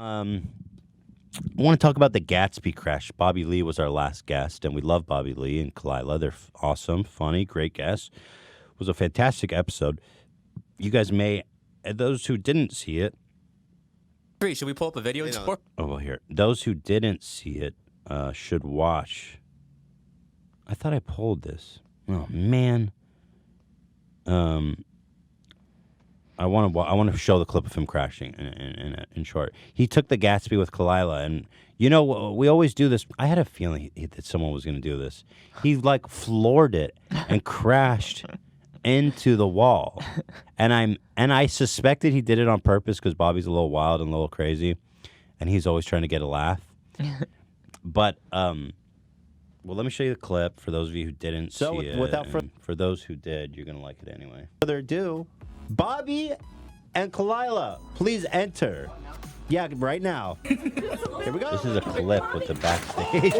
I want to talk about the Gatsby crash. Bobby Lee was our last guest, and we love Bobby Lee and Kalila. They're awesome, funny, great guests. It was a fantastic episode. You guys may, those who didn't see it. Should we pull up a video? Oh, well, here. Those who didn't see it should watch. I thought I pulled this. Oh, man. I want to show the clip of him crashing in short. He took the Gatsby with Kalila, and you know we always do this. I had a feeling that someone was going to do this. He like floored it and crashed into the wall, and I suspected he did it on purpose because Bobby's a little wild and a little crazy, and he's always trying to get a laugh. But well, let me show you the clip for those of you who didn't see it. Without for those who did, you're gonna like it anyway. Further ado. Bobby and Kalila, please enter. Yeah, right now. Here we go. This is a clip with the backstage.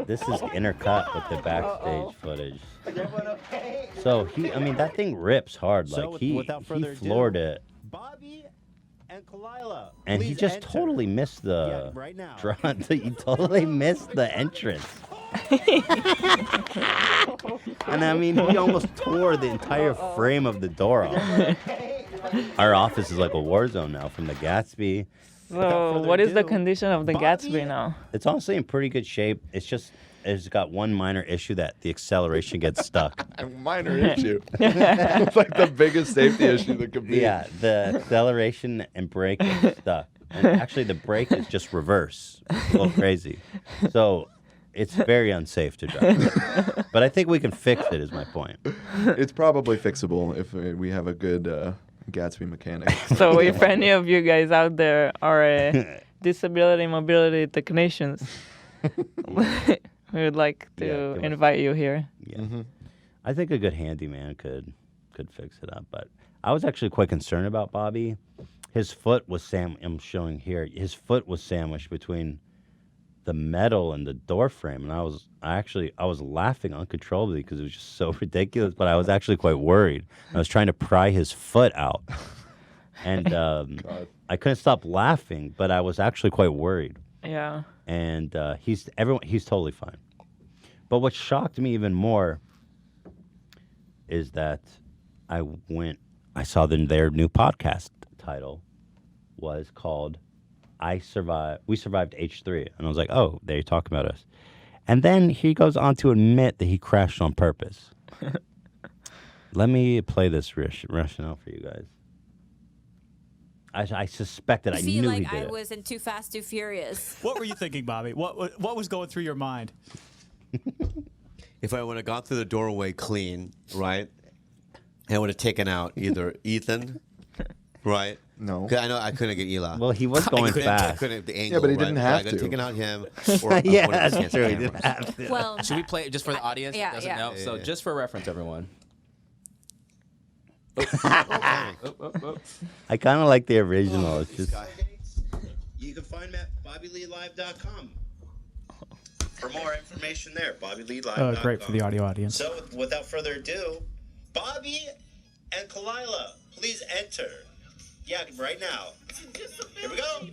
This is intercut with the backstage footage. So that thing rips hard. Like he floored it. Bobby and Kalila, and he just totally missed the right now. He totally missed the entrance. And I mean, he almost tore the entire frame of the door off. Our office is like a war zone now from the Gatsby. So, what is the condition of the Gatsby now? It's honestly in pretty good shape. It's got one minor issue that the acceleration gets stuck. A minor issue. It's like the biggest safety issue that could be. Yeah, the acceleration and brake is stuck. And actually, the brake is just reverse. It's a little crazy. So it's very unsafe to drive. But I think we can fix it, is my point. It's probably fixable if we have a good Gatsby mechanic. So if any of you guys out there are disability mobility technicians, we would like to invite you here. Yeah. I think a good handyman could fix it up. But I was actually quite concerned about Bobby. His foot was I'm showing here. His foot was sandwiched between the metal and the door frame, and I was laughing uncontrollably because it was just so ridiculous. But I was actually quite worried. I was trying to pry his foot out, and I couldn't stop laughing. But I was actually quite worried. Yeah. And he's totally fine. But what shocked me even more is that I saw their new podcast title was called We Survived H3. And I was like, oh, they're talking about us. And then he goes on to admit that he crashed on purpose. Let me play this rationale for you guys. I suspected, I knew he did it. I feel like I was in Too Fast, Too Furious. What were you thinking, Bobby? What was going through your mind? If I would have gone through the doorway clean, right, and I would have taken out either Ethan, right? No. I know I couldn't get Eli. Well, he was going fast. The angle, yeah, but he didn't have I could have taken out him. Or yeah, that's true. He didn't have to. Well, should we play it just for the audience that doesn't know? Yeah, So yeah. just for reference, everyone. I kind of like the original. It's just. You can find me at BobbyLeeLive.com. For more information there, BobbyLeeLive.com. Great for the audio audience. So, without further ado, Bobby and Kalila, please enter. Yeah, right now. Here we go.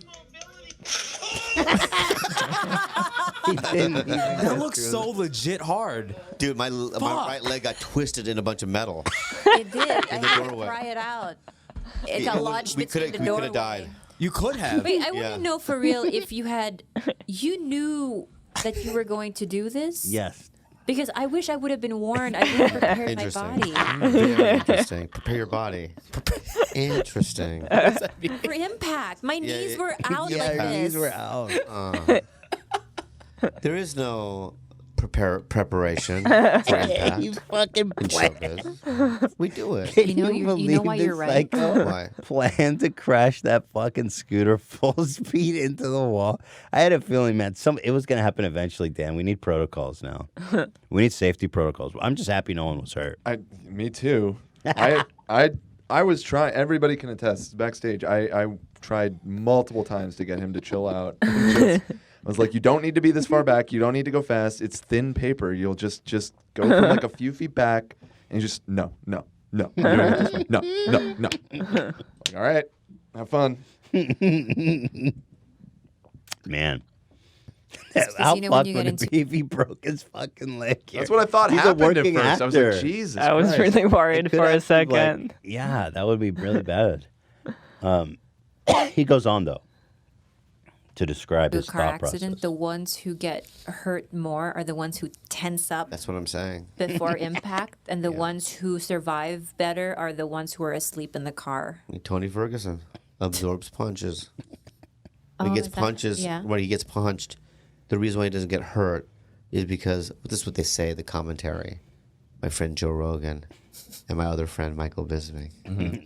That looks so legit hard. Dude, my right leg got twisted in a bunch of metal. it did. I the had to doorway. pry it out. It got lodged between the doorway. We could have died. You could have. Wait, I want to know for real if you knew that you were going to do this? Yes. Because I wish I would have been warned. I would have prepared my body. Very interesting. Prepare your body. Interesting. For impact. My knees were out like Your this. knees were out. There is no preparation for impact. You fucking in showbiz. We do it. Can You know why this you're right. psycho Why? planned to crash that fucking scooter full speed into the wall? I had a feeling, man, it was going to happen eventually, Dan. We need protocols now. We need safety protocols. I'm just happy no one was hurt. Me too. I was trying. Everybody can attest. Backstage, I tried multiple times to get him to chill out. I was like, you don't need to be this far back. You don't need to go fast. It's thin paper. You'll just go from like a few feet back and just no. I'm doing it this way. No. Like, all right. Have fun. Man. How How you know when fucked you would get it into- be if he broke his fucking leg here? That's what I thought He's a happened at working first. I was like, actor. Jesus I was Christ. really worried It could for a actually, like, second. yeah, that would be really bad. He goes on, though, to describe A his car thought accident, process. the ones who get hurt more are the ones who tense up That's what I'm saying. before impact, and the ones who survive better are the ones who are asleep in the car. Tony Ferguson absorbs punches. When Oh, he gets is that- punches, yeah. when he gets punched, the reason why he doesn't get hurt is because this is what they say, the commentary. My friend Joe Rogan and my other friend Michael Bisping.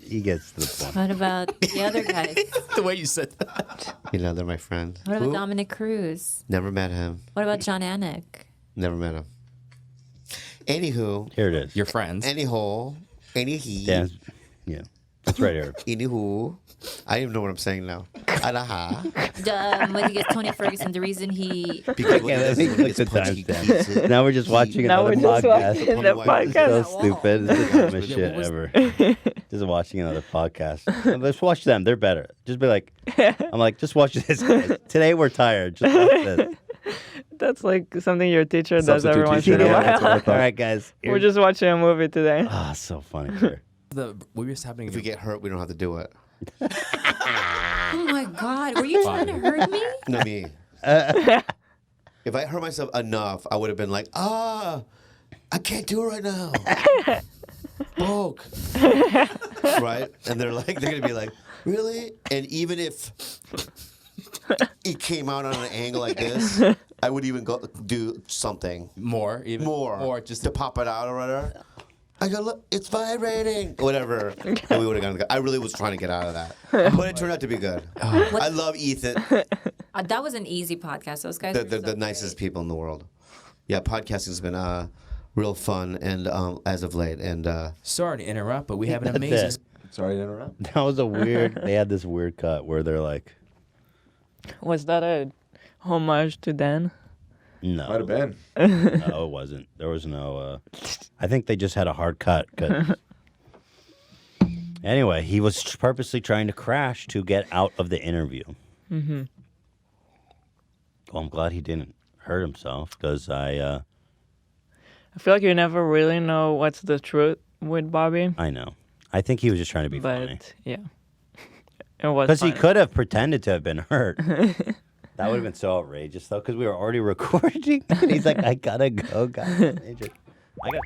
He gets to the point. What about the other guys? The way you said that. You know, they're my friend. What about Who? Dominic Cruz? Never met him. What about John Anik? Never met him. Anywho, Here it is. Your friends. anyhow, anyhe, Dan, yeah, that's right here. anywho. I don't even know what I'm saying now. Alaha. When he gets Tony Ferguson, the reason he Because Okay, let me when click he the gets punched, he timestamp. keeps it. Now we're just watching Now another we're just podcast. watching the It's So podcast. stupid. It's the dumbest shit ever. Just watching another podcast. Let's watch them. They're better. Just be like, I'm like, just watch this. Guys. Today we're tired. Just watch this. That's like something your teacher does Substitute every once teacher, in a yeah, that's what I while. thought. All right, guys. We're just watching a movie today. Ah, so funny. Here. What was happening? If we get hurt, we don't have to do it. Oh my God, were you trying to hurt me? No, me. If I hurt myself enough, I would have been like, I can't do it right now. Broke. Right? And they're going to be like, really? And even if it came out on an angle like this, I would even go do something more, even more. or just to pop it out or whatever. I go, look, it's vibrating. Whatever. And we would have gone. I really was trying to get out of that. But it turned out to be good. I love Ethan. That was an easy podcast. Those guys They're were the so nicest great. people in the world. Yeah, podcasting has been real fun and as of late. And sorry to interrupt, but we have an That's amazing. it. Sorry to interrupt. That was a weird. They had this weird cut where they're like, Was that a homage to Dan? no. Might have been. No, it wasn't. There was no. I think they just had a hard cut. Anyway, he was purposely trying to crash to get out of the interview. Mm-hmm. Well, I'm glad he didn't hurt himself because I I feel like you never really know what's the truth with Bobby, know. I think he was just trying to be but funny yeah, it was because he funny. could have pretended to have been hurt. That would have been so outrageous though, because we were already recording. And he's like, "I gotta go, guys." I got.